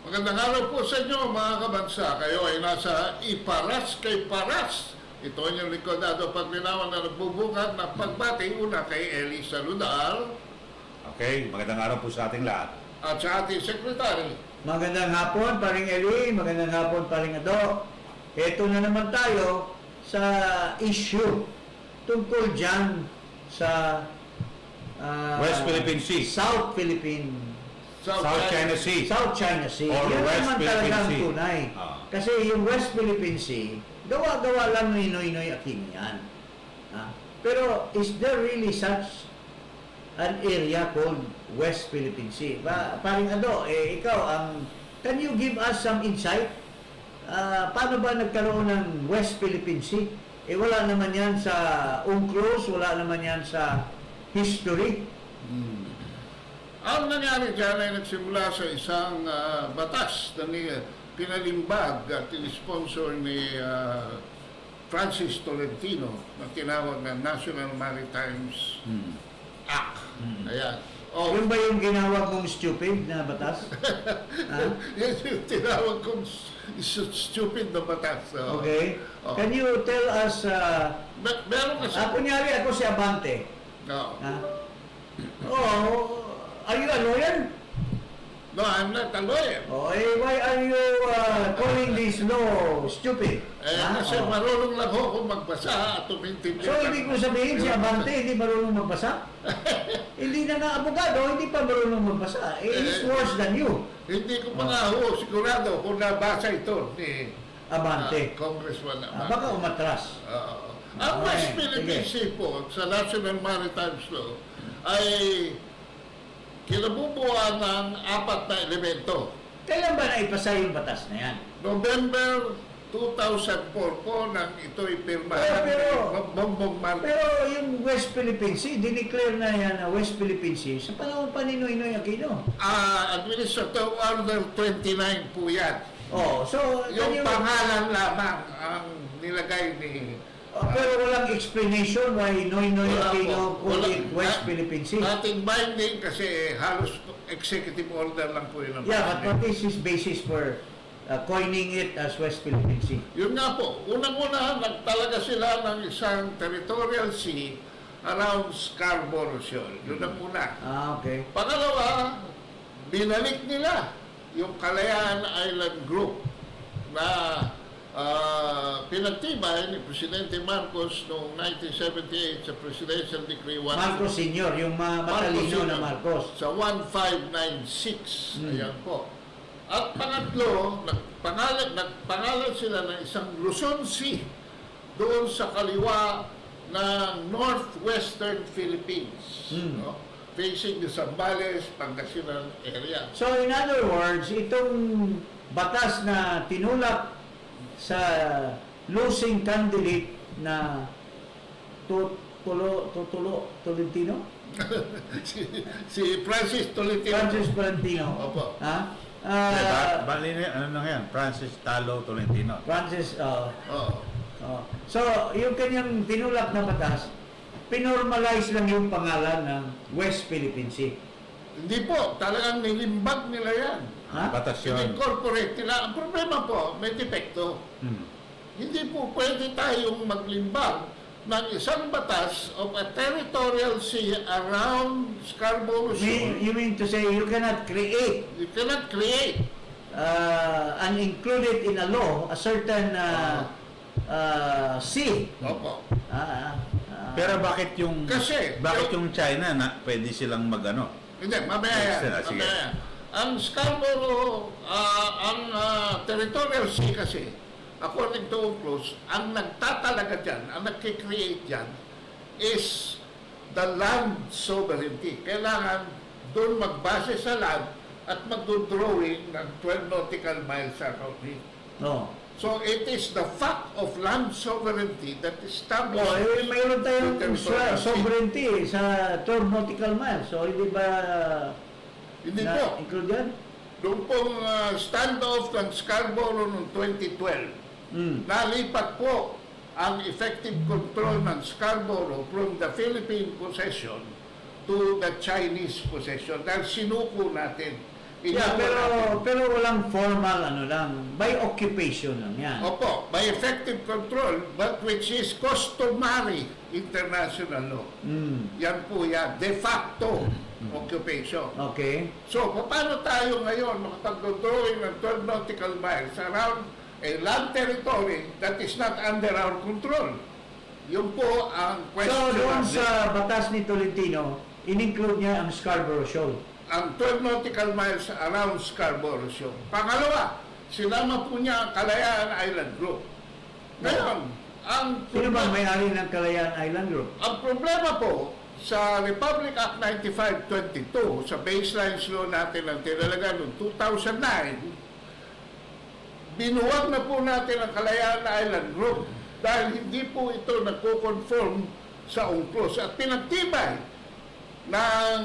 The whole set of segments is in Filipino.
Magandang araw po sa inyo mga kabansa. Kayo ay nasa Iparas kay Paras. Ito ang inyong likodado paglinawan na nagbubukat ng pagbati una kay Eli Saludar. Okay, magandang araw po sa ating lahat. At sa ating sekretary. Magandang hapon, paring Eli. Magandang hapon, paring Ado. Ito na naman tayo sa issue tungkol dyan sa West Philippine Sea. South Philippine South China Sea. South China Sea. Or Yan West naman Philippine talagang Sea. tunay. Kasi yung West Philippine Sea, gawa-gawa lang ni Noynoy Aquino yan. Pero is there really such an area called West Philippine Sea? Paring Ado, ikaw, can you give us some insight? Paano ba nagkaroon ng West Philippine Sea? Wala naman yan sa UNCLOS, wala naman yan sa history. Ang nangyari dyan ay nagsimula sa isang batas na pinalimbag at sponsor ni Francis Tolentino na tinawag na National Maritime Act. Ayan. Oh, Yun ba yung ginawag mong stupid na batas? yan yung tinawag kong stupid na batas. Oh. Okay. Oh. Can you tell us, Meron kasi... kunyari ako si Abante. No. Are you a lawyer? No, I'm not a lawyer. Why are you calling this law stupid? Kasi marunong lang ako magbasa at umintindi. So, ibig mo sabihin si Abante hindi marunong magbasa? Hindi na nga abogado, hindi pa marunong magbasa. It's worse than you. Hindi ko pa nga ho sigurado kung nabasa ito ni Abante. Congressman Abante. Baka umatras. Ang West Okay, Philippine sige. Sea po sa National Maritime Law ay kinabubuan ng 4 na elemento. Kailan ba naipasa yung batas na yan? November 2004 po nang ito'y pirmahan Pero- ni Bongbong Marcos. Pero yung West Philippine Sea, dineclare na yan na West Philippine Sea sa panahon pa ni Noynoy Aquino. Administrative Order 29 po yan. So, Yung pangalan lamang ang nilagay ni... pero walang explanation why Noynoy Wala Aquino po. called Wala. it West Philippine Sea. Nothing binding kasi halos executive order lang po yun. Yeah, but what is his basis for coining it as West Philippine Sea? Yun nga po, unang-una nagtalaga sila ng isang territorial sea around Scarborough Shoal. Yun ang una. Okay. Pangalawa, binalik nila yung Kalayaan Island Group na pinagtibay ni Presidente Marcos noong 1978 sa Presidential Decree 1... Marcos Sr., yung matalino na Marcos. Sa 1596. Ayan po. At pangatlo, nagpangalan sila ng isang Luzon Sea doon sa kaliwa ng northwestern Philippines. No? Facing the Zambales, Pangasinan area. So, in other words, itong batas na tinulak sa losing candidate na Tolentino? si Francis Tolentino. Francis Tolentino. Opo. Bali ano na yan? Francis Talo Tolentino. Francis, Oo. So, yung kanyang tinulak na batas, pinormalize lang yung pangalan ng West Philippine Sea. Hindi po, talagang nilimbag nila yan. Batas yun. In-incorporate nila. Ang problema po, may depekto. Hindi po pwede tayong maglimbag ng isang batas of a territorial sea around Scarborough Shoal. You mean to say you cannot create You cannot create. and include it in a law, a certain sea. Opo. Pero bakit yung Kasi, yung China na pwede silang magano? Hindi, mamaya yan. Sige. Mamaya yan. Ang Scarborough, ang territorial sea kasi, according to UNCLOS, ang nagtatalaga dyan, ang nagkikreate dyan, is the land sovereignty. Kailangan doon magbase sa land at mag-drawing ng 12 nautical miles around it. No. So it is the fact of land sovereignty that establishes... Mayroon tayong the territorial sea. sovereignty sa 12 nautical miles. So, hindi ba Hindi po. include yan? Doon pong standoff ng Scarborough noong 2012, nalipat po ang effective control ng Scarborough from the Philippine possession to the Chinese possession dahil sinuko natin Yeah, pero walang formal ano lang, by occupation lang yan. Opo, by effective control, but which is customary international law. Yan po yan, de facto occupation. Okay. So, paano tayo ngayon makapag-drawing ng 12 nautical miles around a land territory that is not under our control? Yun po ang So question. doon natin. sa batas ni Tolentino, in-include niya ang Scarborough Shoal. Ang 12 nautical miles around Scarborough Shoal. Pangalawa, sinama po niya ang Kalayaan Island Group. Ngayon, ang Sino ba may-ari ng Kalayaan Island Group? Ang problema po, sa Republic Act 9522, sa baselines law natin ang tinalaga noong 2009, binuwag na po natin ang Kalayaan Island Group dahil hindi po ito nagko-conform sa UNCLOS at pinagtibay ng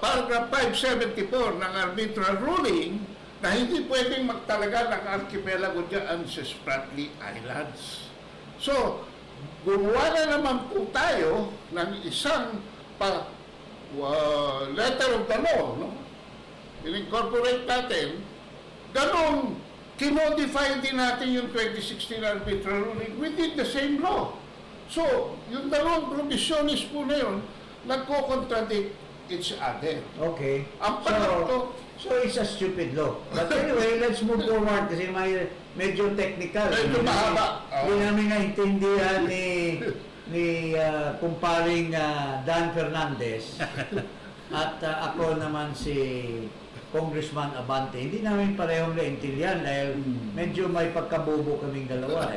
paragraph 574 ng arbitral ruling na hindi pwedeng magtalaga ng archipelago dyan sa Spratly Islands. So, gumawa na naman po tayo ng isang letter of the law, no? In-incorporate natin, ganun, kinodify din natin yung 2016 arbitral ruling within the same law. So, yung dalawang provisiones po na yun, nagko-contradict each other. Okay. Ang pangatlo, So it's a stupid law. But anyway, let's move forward kasi medyo technical. Medyo mahaba. Hindi namin naintindihan ni kumparing Dan Fernandez at ako naman si Congressman Abante. Hindi namin parehong naintindihan dahil medyo may pagkabobo kaming dalawa.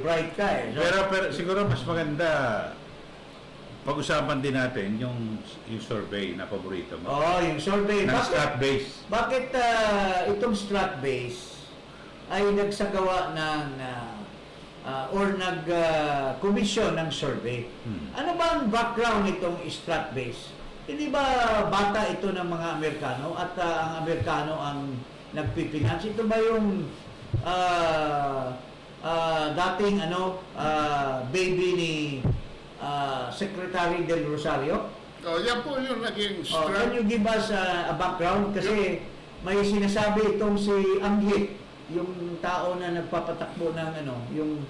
Bright ka eh. So, Pero siguro mas maganda pag-usapan din natin yung survey na paborito mo. yung survey. Ng strat base. Bakit itong strat base ay nagsagawa ng or nag-commission ng survey? Ano ba ang background nitong strat base? Hindi ba bata ito ng mga Amerikano at ang Amerikano ang nagpipinance? Ito ba yung dating baby ni Secretary Del Rosario? yan po yung naging Can you give us a background? Kasi may sinasabi itong si Anghit, yung tao na nagpapatakbo ng yung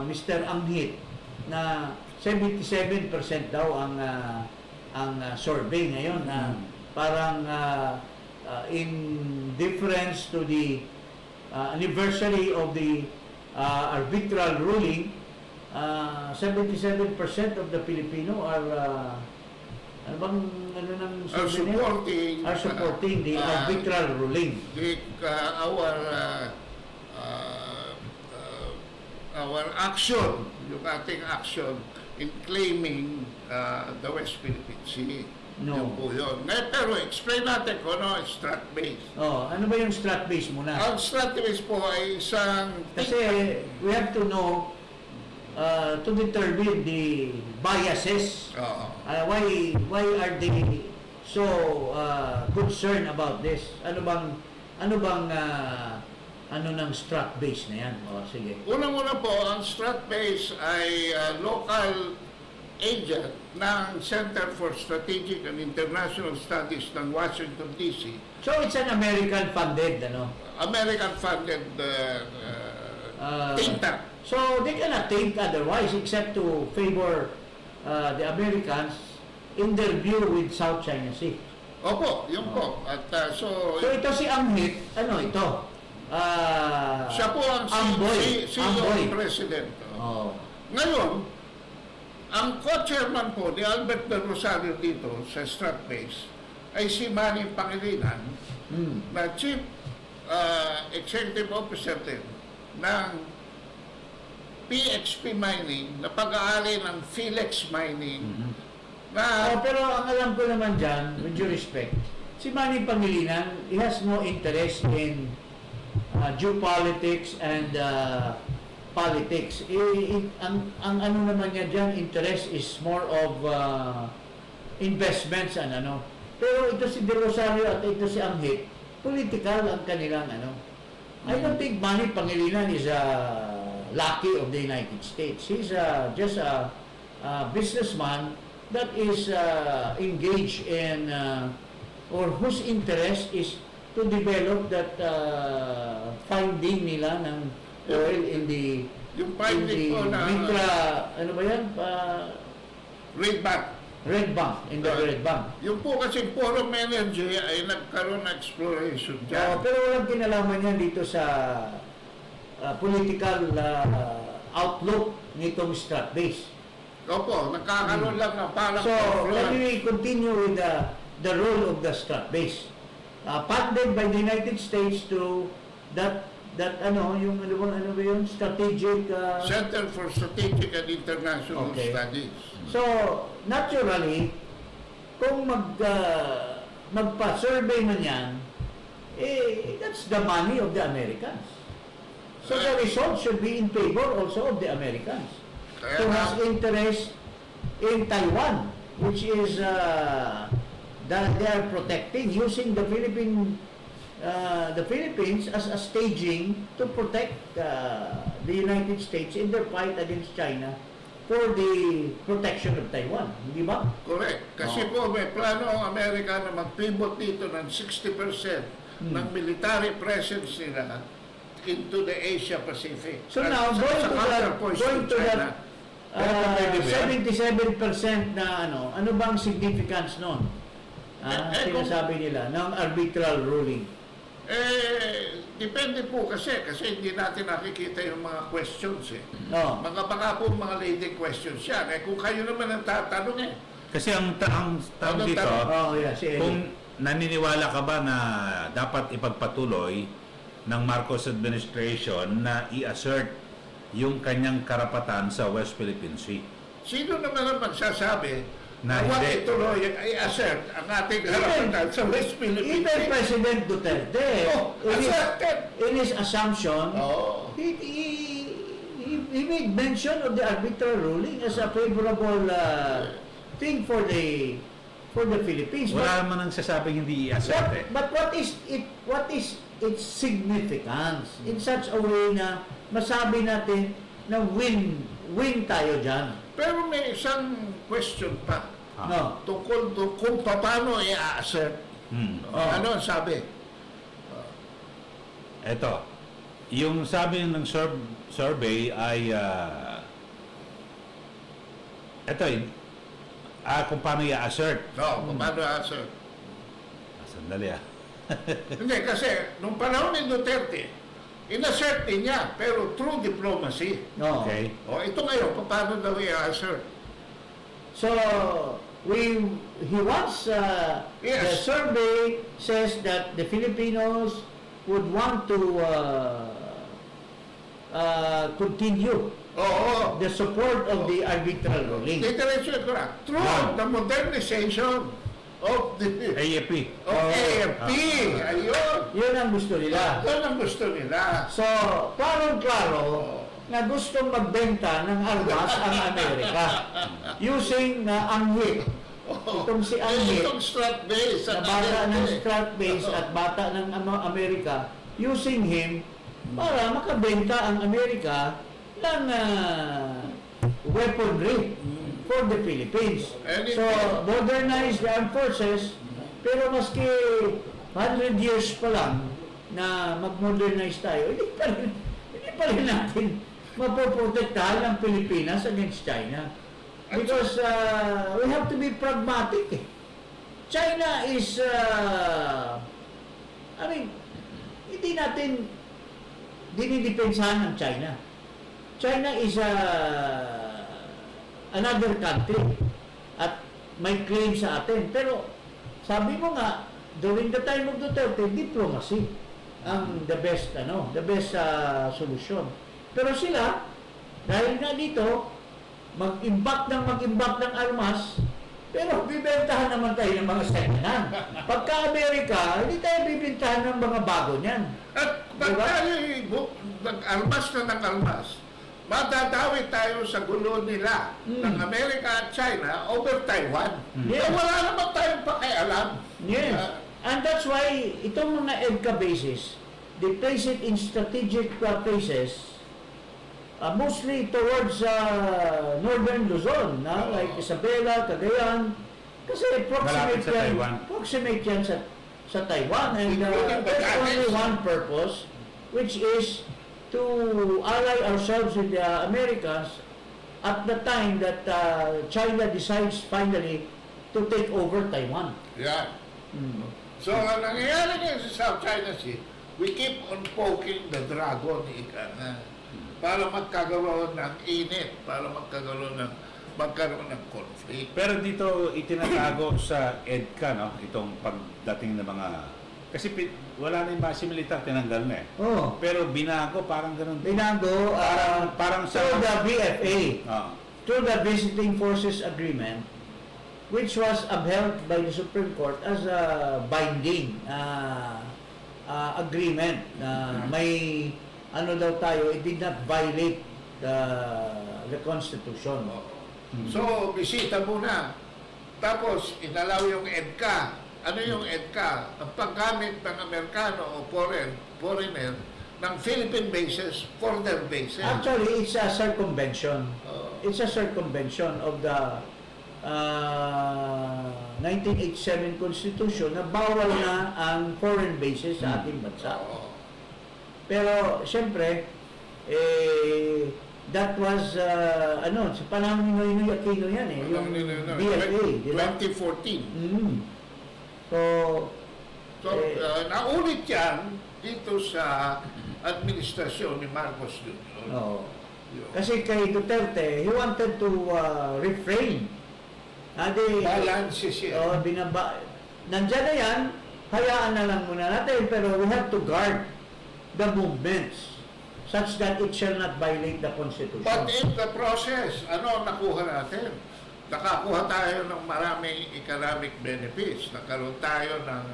Mr. Anghit, na 77% daw ang survey ngayon na parang in difference to the anniversary of the arbitral ruling, 77% of the Filipino are supporting the arbitral ruling. Our action, yung ating action in claiming the West Philippine Sea. No. Yun po yun. Pero explain natin kung ano ang strat base. Ano ba yung strat base muna? Ang strat base po ay isang... Kasi we have to know to determine the biases. Why are they so concerned about this? Ano bang ng strat base na yan? Sige. Unang-una po, ang strat base ay local agent ng Center for Strategic and International Studies ng Washington, D.C. So it's an American-funded, American-funded think tank. So they cannot think otherwise except to favor the Americans in their view with South China Sea. Opo, yun po. At So ito si Anghit, ito? siya po ang Amboy. CEO President. Ngayon, ang co-chairman po ni Albert Del Rosario dito sa strat base ay si Manny Pangilinan, na Chief Executive Officer din ng PXP Mining, na pag-aari ng Philex Mining. Pero ang alam ko naman dyan, with due respect, si Manny Pangilinan, he has no interest in geopolitics and politics. Ang ano naman niya dyan, interest is more of investments and Pero ito si De Rosario at ito si Anghit, political ang kanilang I don't think Manny Pangilinan is a lackey of the United States. He's just a businessman that is engaged in or whose interest is to develop that finding nila ng oil in the Yung finding po na Mitra, ano ba yan? Red Bank. Red Bank, in the Red Bank. Yung po kasi Forum Energy ay nagkaroon ng exploration dyan. Pero walang kinalaman yan dito sa political outlook nitong strat base. Opo, nagkakaroon lang ng parang So, let me continue with the role of the strat base. Funded by the United States through that ano ba yun? Strategic Center for Strategic and International Okay. Studies. So, naturally, kung magpa-survey man yan, that's the money of the Americans. So, the result should be in favor also of the Americans Kaya who nga, has interest in Taiwan, which is that they are protecting using the Philippines as a staging to protect the United States in their fight against China for the protection of Taiwan, di ba? correct. Kasi po may plano ang Amerika na mag-pivot dito ng 60% ng military presence nila into the Asia Pacific. So now, going to that Pero pwede ba yan? 77% na ano bang significance nun? Sinasabi nila, ng arbitral ruling. Depende po kasi hindi natin nakikita yung mga questions eh. No. Baka po mga leading questions yan. Kung kayo naman ang tatanong eh. Kasi ang tanong Ano dito, Oh, yeah, si Eddie. kung naniniwala ka ba na dapat ipagpatuloy ng Marcos administration na i-assert yung kanyang karapatan sa West Philippine Sea? Sino naman ang magsasabi Na na huwag hindi. ituloy i-assert ang ating karapatan sa West Philippines? Even President Duterte, Oh, asserted. in his assumption, Oo. he made mention of the arbitral ruling as a favorable thing for the Philippines. Wala naman ang sasabing hindi i-assert eh. But what is its significance in such a way na masabi natin na win tayo dyan? Pero may isang question pa No. tungkol kung paano i-assert. Ano ang sabi? Eto, yung sabi ng survey ay kung paano i-assert. No, kung paano i-assert. Sandali Hindi, kasi nung panahon ni Duterte, in-assert din niya, pero through diplomacy. No. Okay. O, ito ngayon, paano daw i-assert? So he wants the Yes. survey says that the Filipinos would want to continue Oo. the support of the arbitral ruling. Diretso ko na. Through Yan. the modernization of the AFP. AFP. Ayun. Yun ang gusto nila. Yan ang gusto nila. So, klaro na gustong magbenta ng armas ang Amerika using Anghit. Itong si Anghit, Itong strat base. na bata ng strat base at bata ng Amerika, using him para makabenta ang Amerika ng weaponry for the Philippines. So, modernize the armed forces, pero maski 100 years pa lang na mag-modernize tayo, hindi pa rin natin mapoprotektahan ang Pilipinas against China. Because we have to be pragmatic. China is, hindi natin dinidepensahan ng China. China is another country at may claim sa atin. Pero sabi mo nga, during the time of Duterte, diplomacy ang the best solution. Pero sila, dahil nga dito, mag-imbak ng armas, pero bibentahan naman tayo ng mga second-hand. Pagka Amerika, hindi tayo bibentahan ng mga bago niyan. At pag Diba? tayo nag-armas na ng-armas, madadawi tayo sa gulo nila ng Amerika at China over Taiwan. Yeah. Wala naman tayong pakialam. Yes. And that's why itong mga EDCA bases, they place it in strategic places, mostly towards northern Luzon, like Isabela, Cagayan, Kasi Malapit sa Taiwan. Proximate yan sa Taiwan. And Including there's Batanes. only one purpose, which is to ally ourselves with the Americans at the time that China decides finally to take over Taiwan. Yeah. Mm. So, ang nangyayari ngayon sa South China Sea, we keep on poking the dragon, ika nga, para magkagaroon ng init, para magkagaroon ng conflict. Pero dito itinatago sa EDCA, no? Itong pagdating ng mga... Kasi wala na yung base militar, tinanggal na eh. Oh. Pero binago, parang ganun. Binago, Parang sa... through the BFA, Ah. through the Visiting Forces Agreement, which was upheld by the Supreme Court as a binding agreement. May ano daw tayo, it did not violate the Constitution. So, bisita muna. Tapos, inalaw yung EDCA. Ano yung EDCA? Ang paggamit ng Amerikano o foreigner ng Philippine bases for their bases. Actually, it's a circumvention. Oh. It's a circumvention of the 1987 Constitution na bawal na ang foreign bases sa ating bansa. Oo. Pero, siyempre, that was, sa panahon ni Noynoy Aquino yan eh, yung BFA, di ba? 2014. So, So, naulit yan dito sa administrasyon ni Marcos Jr. oo. Yun. Kasi kay Duterte, he wanted to refrain. Balances yan. Nandyan na yan, hayaan na lang muna natin, pero we have to guard the movements such that it shall not violate the Constitution. But in the process, ano ang nakuha natin? Nakakuha tayo ng maraming economic benefits. Nagkaroon tayo ng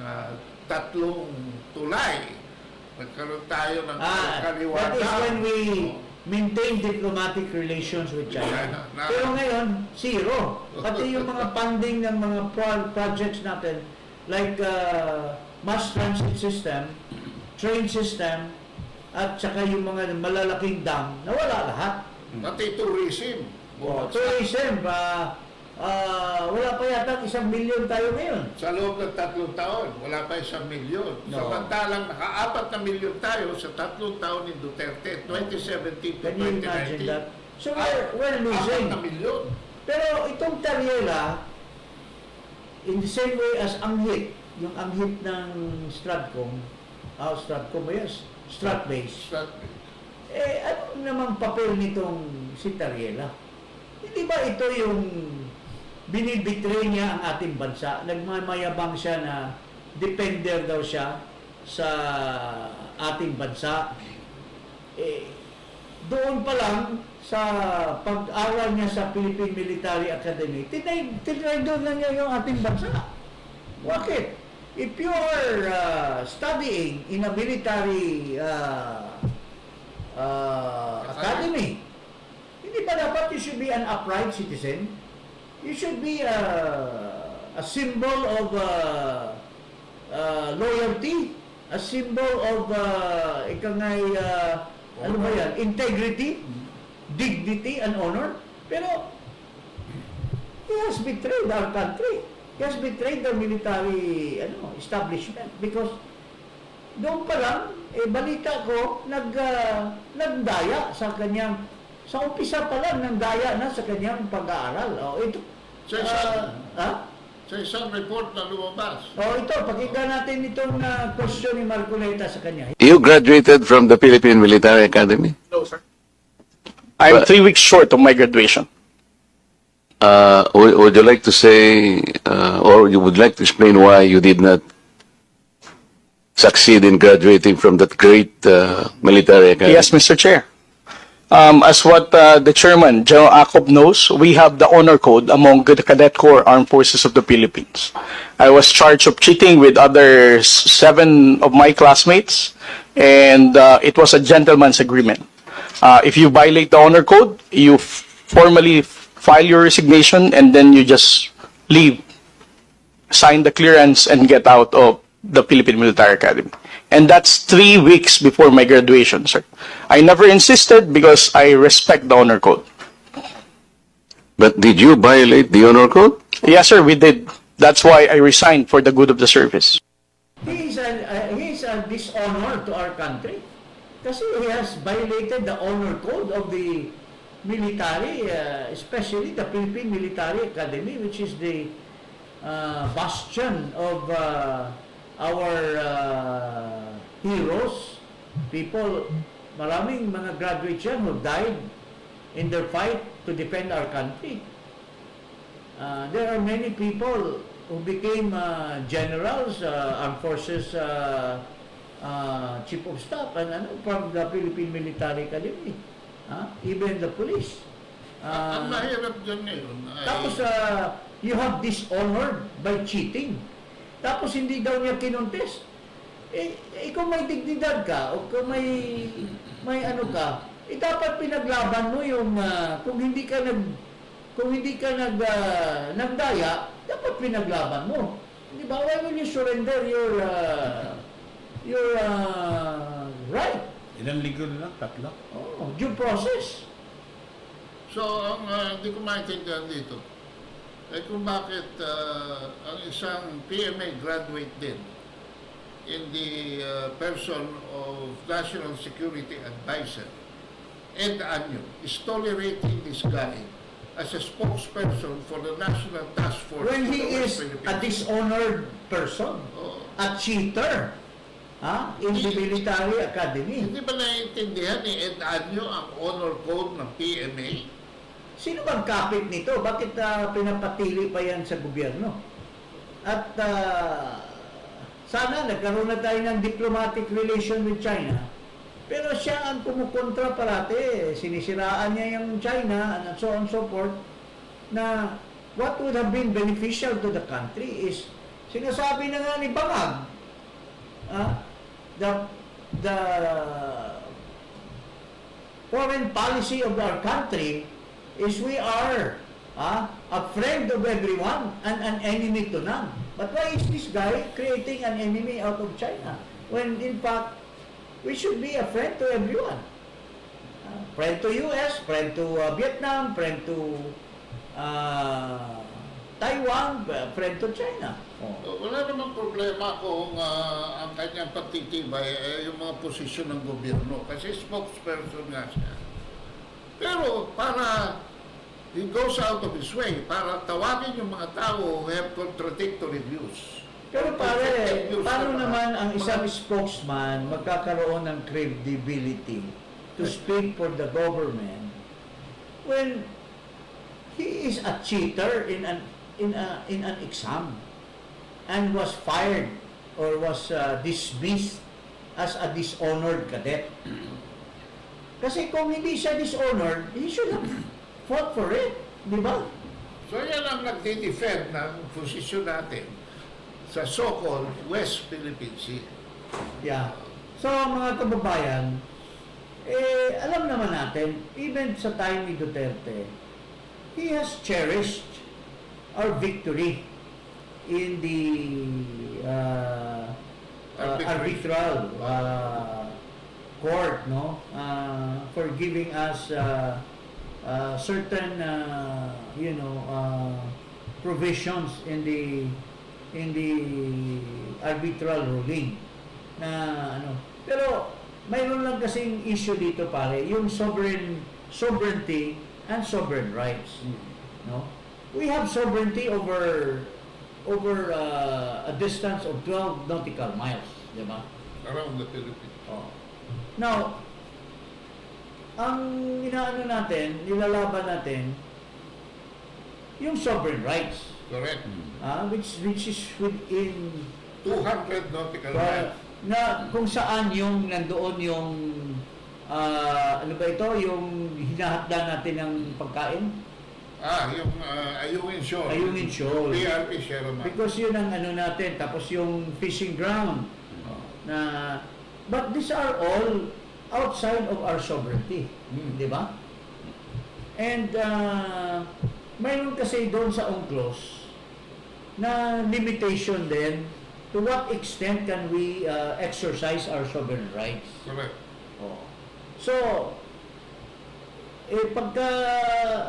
3 tulay. Nagkaroon tayo ng kaliwata. that is when we maintain diplomatic relations with China. Pero ngayon, zero. Pati yung mga funding ng mga projects natin, like mass transit system, train system, at saka yung mga malalaking dam, nawala lahat. Pati tourism. Tourism, wala pa yata 1 million tayo ngayon. Sa loob ng 3 taon, wala pa 1 milyon. No. Samantalang naka-4 na milyon tayo sa 3 taon ni Duterte, 2017 to Can you imagine 2019. that? So we're losing. 4 na milyon. Pero itong Tariela, in the same way as Anghit, yung Anghit ng Stratcom, Stratcom ba yun? Stratbase. Ano namang papel nitong si Tariela? Hindi ba ito yung binibitray niya ang ating bansa? Nagmamayabang siya na defender daw siya sa ating bansa. Doon pa lang sa pag-aral niya sa Philippine Military Academy, tinay doon na niya yung ating bansa. Bakit? If you are studying in a military academy, hindi ba dapat you should be an upright citizen? You should be a symbol of loyalty, a symbol of ano ba yan? Integrity, dignity, and honor. Pero he has betrayed our country. He has betrayed the military establishment because doon pa lang, balita ko, nagdaya sa kanyang, sa umpisa pa lang, nagdaya na sa kanyang pag-aaral. Ito, Sa isang report na lumabas. ito, pakinggan natin itong question ni Marcoleta sa kanya. You graduated from the Philippine Military Academy? No, sir. I'm 3 weeks short of my graduation. Would you like to say, or you would like to explain why you did not succeed in graduating from that great military academy? Yes, Mr. Chair. As what the chairman, General Acob, knows, we have the honor code among the Cadet Corps Armed Forces of the Philippines. I was charged of cheating with other 7 of my classmates, and it was a gentleman's agreement. If you violate the honor code, you formally file your resignation, and then you just leave, sign the clearance, and get out of the Philippine Military Academy. And that's 3 weeks before my graduation, sir. I never insisted because I respect the honor code. But did you violate the honor code? Yes, sir, we did. That's why I resigned for the good of the service. He is a dishonor to our country. Kasi he has violated the honor code of the military, especially the Philippine Military Academy, which is the bastion of our heroes. People, maraming mga graduates yan who died in their fight to defend our country. There are many people who became generals, armed forces chief of staff, and from the Philippine Military Academy. Even the police. Ang mahirap dyan ngayon ay... Tapos, you have dishonored by cheating. Tapos, hindi daw niya kinontest. Kung may dignidad ka, o kung may ano ka, dapat pinaglaban mo yung, kung hindi ka nagdaya, dapat pinaglaban mo. Di ba? Why will you surrender your right? Ilang linggo na lang? 3? Oh, due process. So, ang hindi ko maintindihan dito, ay kung bakit ang isang PMA graduate din in the person of National Security Advisor, Ed Anyo, is tolerating this guy as a spokesperson for the National Task Force. When for he the West is Philippine a Sea. dishonored person, Oh. a cheater, in the military academy. Hindi ba naiintindihan ni Ed Anyo ang honor code ng PMA? Sino bang kapit nito? Bakit pinapatili pa yan sa gobyerno? At sana nagkaroon na tayo ng diplomatic relation with China. Pero siya ang kumukontra parati. Sinisiraan niya yung China and so on and so forth, na what would have been beneficial to the country is, sinasabi na nga ni Bangag, the foreign policy of our country is we are a friend of everyone and an enemy to none. But why is this guy creating an enemy out of China when in fact we should be a friend to everyone? Friend to US, friend to Vietnam, friend to Taiwan, friend to China. Wala namang problema kung ang kanyang pagtitibay ay yung mga posisyon ng gobyerno kasi spokesperson nga siya. Pero para he goes out of his way para tawagin yung mga tao who have contradictory views. Pero pare, paano naman ang isang spokesman magkakaroon ng credibility to speak for the government when he is a cheater in an exam and was fired or was dismissed as a dishonored cadet? Kasi kung hindi siya dishonored, he should have fought for it, di ba? So yan ang nagdi-defend ng posisyon natin sa so-called West Philippine Sea. Yeah. So, mga kababayan, alam naman natin, even sa time ni Duterte, he has cherished our victory in the arbitral court, no? For giving us certain, provisions in the arbitral ruling na pero mayroon lang kasing issue dito pare, yung sovereignty and sovereign rights, no? We have sovereignty over a distance of 12 nautical miles, di ba? Around the Philippines. Oh. Now, ang nilalaban natin yung sovereign rights, Correct. which is within 200 nautical miles. na kung saan yung nandoon yung yung hinahakdan natin ng pagkain, Yung Ayungin Shoal. Ayungin Shoal. PRP Sierra Madre. because yun ang natin, tapos yung fishing ground na, but these are all outside of our sovereignty, di ba? And mayroon kasi doon sa UNCLOS na limitation din to what extent can we exercise our sovereign rights. Correct. So, pagka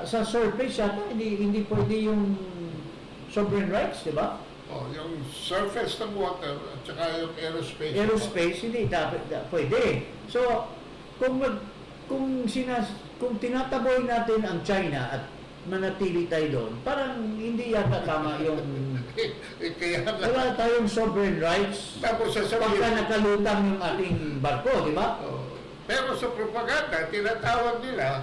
sa surface yata, hindi pwede yung sovereign rights, di ba? Yung surface ng water at saka yung aerospace. Aerospace, hindi dapat pwede. So, kung tinataboy natin ang China at manatili tayo doon, parang hindi yata tama yung Kaya nga, wala tayong sovereign rights tapos sasabihin, pagka nakalutang yung ating barko, di ba? pero sa propaganda, tinatawag nila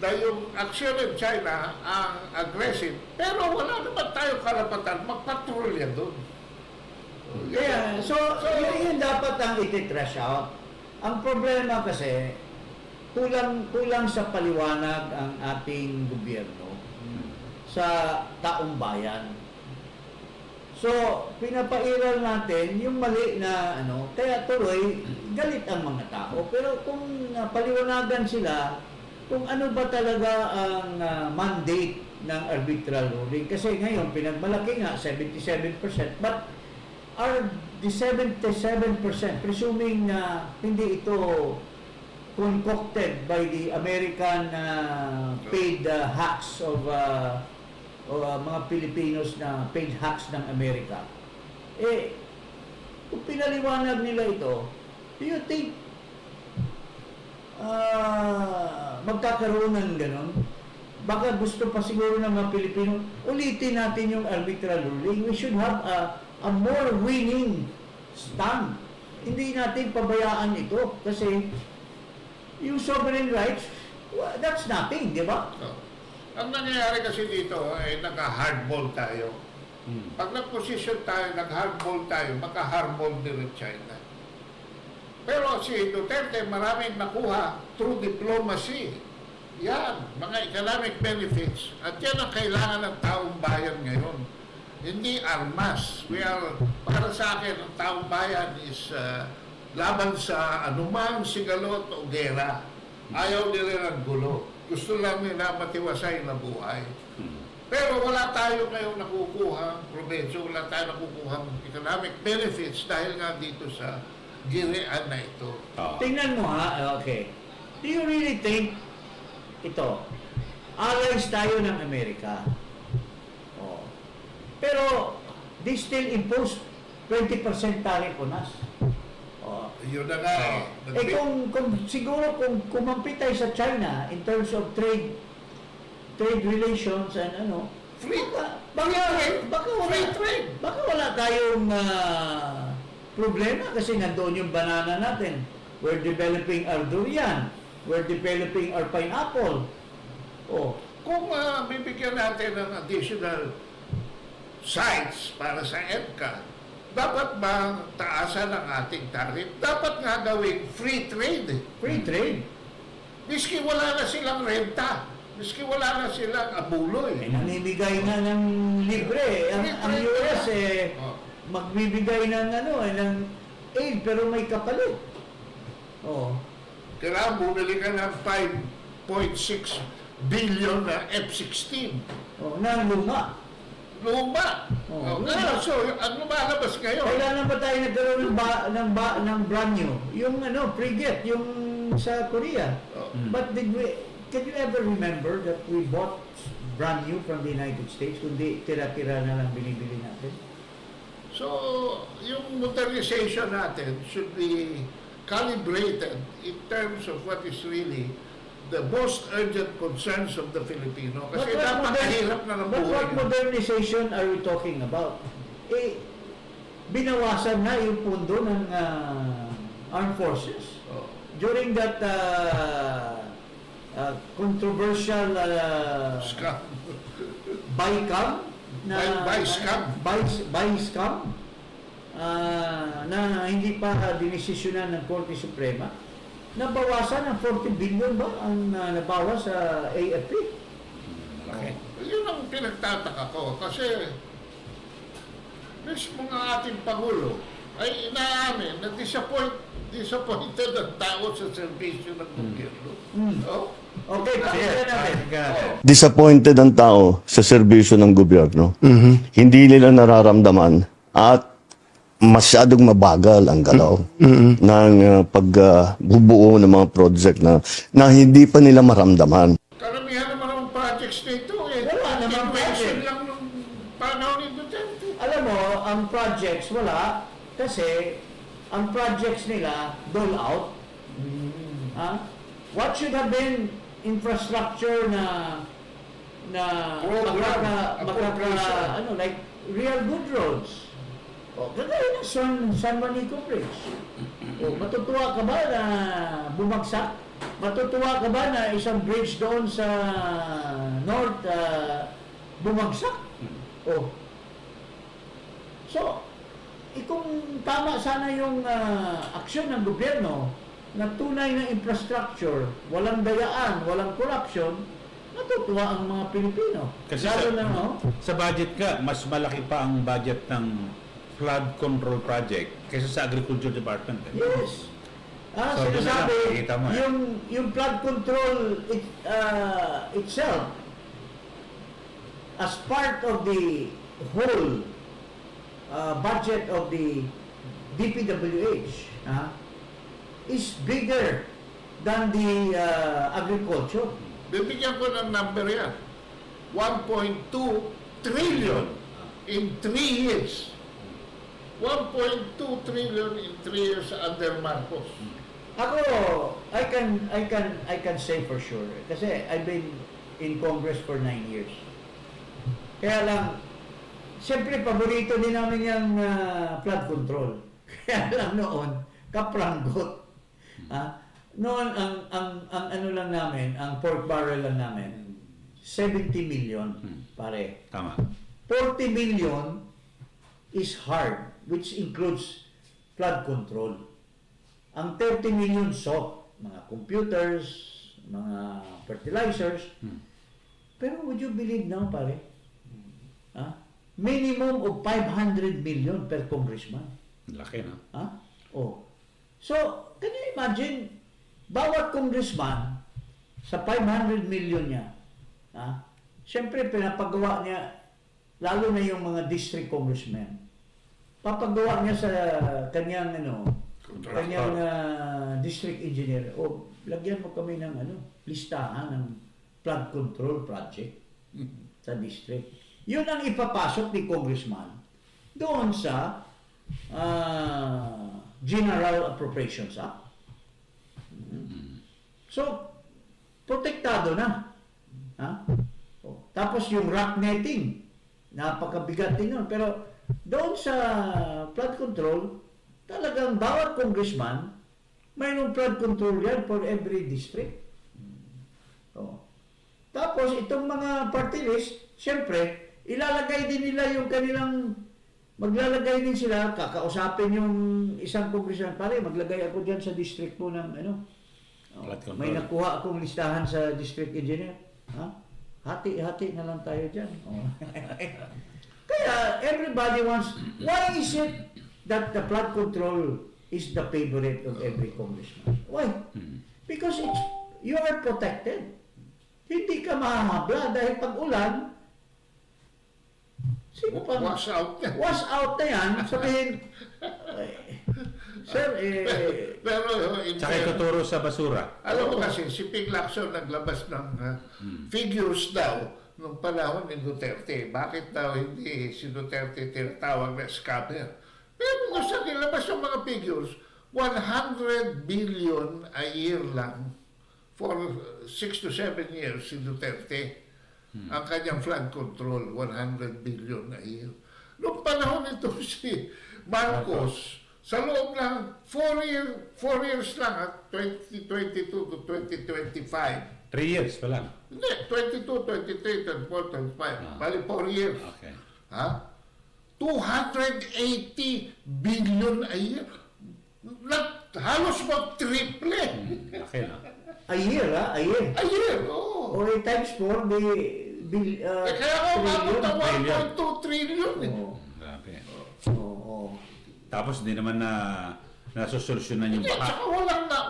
na yung aksyon ng China ang aggressive, pero wala naman tayong karapatan magpatrolya doon. Kaya, so yun dapat ang iti-trash out. Ang problema kasi, kulang sa paliwanag ang ating gobyerno sa taong bayan. So, pinapairal natin yung mali na kaya tuloy, galit ang mga tao. Pero kung paliwanagan sila, kung ano ba talaga ang mandate ng arbitral ruling. Kasi ngayon, pinagmalaki nga, 77%. But are the 77%, presuming na hindi ito concocted by the American paid hacks of mga Pilipinos na paid hacks ng Amerika. Kung pinaliwanag nila ito, do you think magkakaroon ng ganon? Baka gusto pa siguro ng mga Pilipino, ulitin natin yung arbitral ruling. We should have a more winning stand. Hindi natin pabayaan ito kasi yung sovereign rights, that's nothing, di ba? Ang nangyayari kasi dito ay naka-hardball tayo. Pag nag-position tayo, nag-hardball tayo, maka-hardball din ng China. Pero si Duterte maraming nakuha through diplomacy. Yan, mga economic benefits. At yan ang kailangan ng taong bayan ngayon. Hindi armas. Para sa akin, ang taong bayan is laban sa anumang sigalot o gera. Ayaw nila ng gulo. Gusto lang nila matiwasay na buhay. Pero wala tayo ngayong nakukuha, probinsya, wala tayo nakukuha economic benefits dahil nga dito sa girian na ito. Tingnan mo ha, okay. Do you really think ito, allies tayo ng Amerika? Pero they still impose 20% tariff on us. Yun na nga eh. Kung siguro kung kumampi tayo sa China in terms of trade relations and Free baka free trade. Baka wala tayong problema kasi nandoon yung banana natin. We're developing our durian. We're developing our pineapple. Kung bibigyan natin ng additional sites para sa EDCA, dapat ba taasan ang ating tarif? Dapat nga gawing free trade. Free trade. Miski wala na silang renta. Miski wala na silang abuloy. Namimigay na ng libre. Ang US magbibigay ng ng aid pero may kapalit. Kailangan bumili ka ng 5.6 billion na F-16. Na luma. Luma. So, ang lumalabas ngayon, Kailan ba tayo nagkaroon ng brand new? Yung frigate, yung sa Korea. But can you ever remember that we bought brand new from the United States kundi tira-tira na lang binibili natin? so yung modernization natin should be calibrated in terms of what is really the most urgent concerns of the Filipino. Kasi napakahirap na ng But buhay. what modernization are we talking about? Binawasan na yung pundo ng armed forces. During that controversial Scam. BICAM BICAM na hindi pa dinesisyonan ng Korte Suprema, nabawasan ng 40 billion ba ang nabawas sa AFP? Yun ang pinagtataka ko kasi mismo nga ating Pangulo ay inaamin na disappointed ang tao sa serbisyo ng gobyerno. Okay, pakinggan natin. Disappointed ang tao sa serbisyo ng gobyerno. Hindi nila nararamdaman at masyadong mabagal ang galaw ng pagbubuo ng mga project na hindi pa nila maramdaman. Karamihan naman ang projects na ito Wala namang continuation project. lang nung panahon ni projects, wala. Kasi, ang projects nila, dole out. Ah? What should have been infrastructure na Program, appropriation. like real good roads. O, kagaya ng San Juanico Bridge. O, matutuwa ka ba na bumagsak? Matutuwa ka ba na isang bridge doon sa north bumagsak? O. So, kung tama sana yung aksyon ng gobyerno na tunay na infrastructure, walang dayaan, walang corruption, natutuwa ang mga Pilipino. Kasi Lalo na, no? sa budget ka, mas malaki pa ang budget ng flood control project kaysa sa Agriculture Department. Yes. So, doon na lang, Sinasabi, nakikita mo, yung flood control itself, as part of the whole budget of the DPWH, is bigger than the agriculture. Bibigyan ko ng number yan. 1.2 trillion in 3 years. 1.2 trillion in 3 years under Marcos. Ako, I can say for sure kasi I've been in Congress for 9 years. Kaya lang, siyempre paborito din namin yung flood control. Kaya lang noon, kapranggot. Noon ang ano lang namin, ang pork barrel lang namin, 70 million pare. Tama. 40 million is hard, which includes flood control. Ang 30 million soft, mga computers, mga fertilizers. Pero would you believe now, pare? Minimum of 500 million per congressman. Laki, no? Oh. So, can you imagine, bawat congressman sa 500 million niya, siyempre pinapagawa niya, lalo na yung mga district congressmen, papagawa niya sa kanyang kanyang district engineer, lagyan mo kami ng listahan ng flood control project sa district. Yun ang ipapasok ni congressman doon sa General Appropriations Act. So, protektado na. Tapos yung rock netting, napakabigat din yun. Pero doon sa flood control, talagang bawat congressman, mayroong flood control yan for every district. Tapos itong mga party list, siyempre, ilalagay din nila yung kanilang, maglalagay din sila, kakausapin yung isang congressman, pare, maglagay ako dyan sa district po ng may nakuha akong listahan sa district engineer. Hati-hati na lang tayo dyan. Kaya everybody wants, why is it that the flood control is the favorite of every congressman? Why? Because you are protected. Hindi ka mahahabla dahil pag ulan, sino pa? Wash out yan. Wash out na yan. Sabihin, sir, Pero, Tsaka ituturo sa basura. alam mo kasi, si Ping Lacson naglabas ng figures daw nung panahon ni Duterte. Bakit daw hindi si Duterte tinatawag na scammer? Pero kung sa nilabas yung mga figures, 100 billion a year lang for 6 to 7 years si Duterte. Ang kanyang flood control, 100 billion a year. Noong panahon nito si Marcos, sa loob ng 4 years lang, 2022 to 2025. 3 years pa lang. Hindi, 22, 23, 24, 25. Bali, 4 years. Okay. 280 billion a year. Halos mag-triple. Laki, no? a year, a year. A year, oo. Or times 4, Kaya ako umabot ng 1.2 trillion. Grabe. Oo. Tapos hindi naman nasusolusyonan yung Hindi, baka. tsaka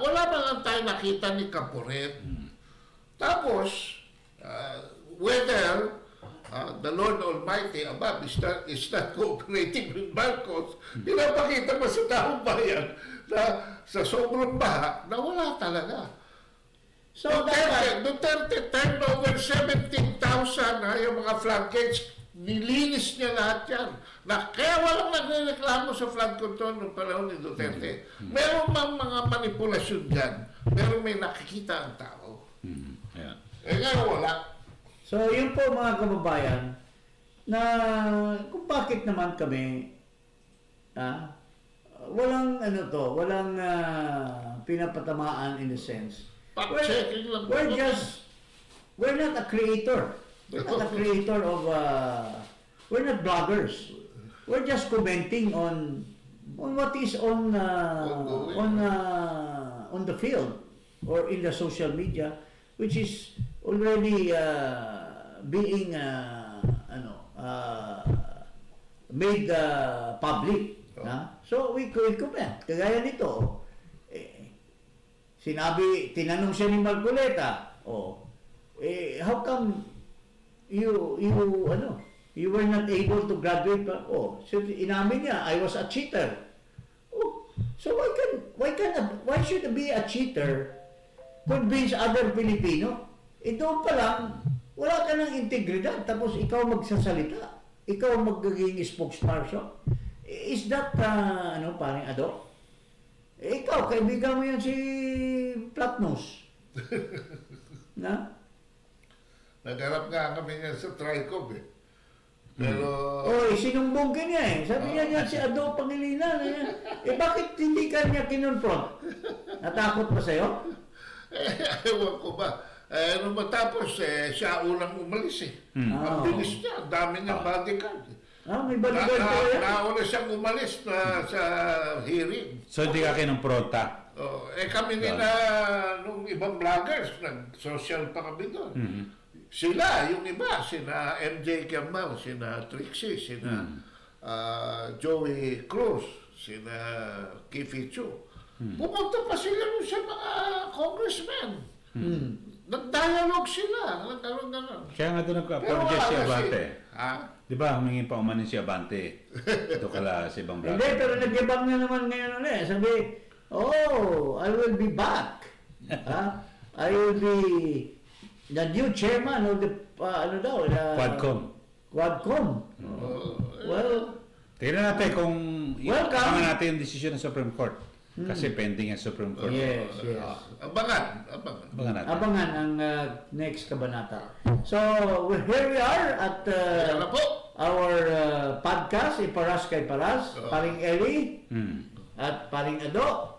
wala na lang tayo nakita ni Caporet. Tapos, whether the Lord Almighty above is not cooperating with Marcos, pinapakita mo sa taong bayan na sa sobrang baha na wala talaga. So, dapat, Duterte turned over 17,000 yung mga floodgates Nilinis niya lahat yan. Kaya walang nagreklamo sa flood control noong panahon ni Duterte. Meron mang mga manipulasyon dyan, pero may nakikita ang tao. Yeah. Ngayon wala. So, yun po mga kababayan, na kung bakit naman kami, walang walang pinapatamaan in a sense. Fact-checking lang. We're not a creator. We're not a creator of, we're not bloggers. We're just commenting on what is on the field or in the social media, which is already being made public. So we comment. Kagaya nito, tinanong siya ni Marcoleta, how come you were not able to graduate? So inamin niya, I was a cheater. So why should be a cheater convince other Filipino? Doon pa lang, wala ka ng integridad, tapos ikaw magsasalita, ikaw magiging spokesperson. Is that, parang Ado? Ikaw, kaibigan mo yan si Platnos. Na? Nagharap nga kami niyan sa TRICOM eh. Pero... sinumbong ka niya eh. Sabi niya si Ado Pangilinan. Bakit hindi ka niya kinonfront? Natakot pa sa'yo? Ewan ko ba. Matapos, siya unang umalis eh. Ang bilis niya, ang dami niyang bodyguard. May bodyguard ka yan? Nauna siyang umalis na sa hearing. So hindi ka kinumpronta? Kami nung ibang vloggers, nag-social pa kami doon. Sila, yung iba, sina MJ Kiambao, sina Trixie, sina Joey Cruz, sina Kifi Chu. Pumunta pa sila nun sa mga congressmen. Nag-dialogue sila. Nagkaroon na lang. Kaya nga doon nagka-apologize si Abante. Ha? Di ba, humingi pa umanin si Abante. Ito kala sa ibang vlog. Hindi, pero nag-ibang na naman ngayon ulit. Sabi, I will be back. I will be the new chairman of the, Quadcom. Well, Tingnan natin kung Welcome. abangan natin yung desisyon ng Supreme Court. Kasi pending ang Supreme Court. yes. Abangan. Abangan natin. Abangan ang next kabanata. So, here we are at Kaya na po. our podcast, Iparas kay Paras, Paring Eli, at Paring Ado.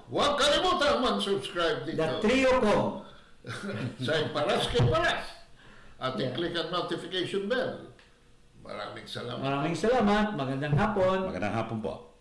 Huwag kalimutan mag-subscribe The dito. trio ko. Sa Paras kay Paras. At i-click ang notification bell. Maraming salamat. Maraming salamat. Magandang hapon. Magandang hapon po.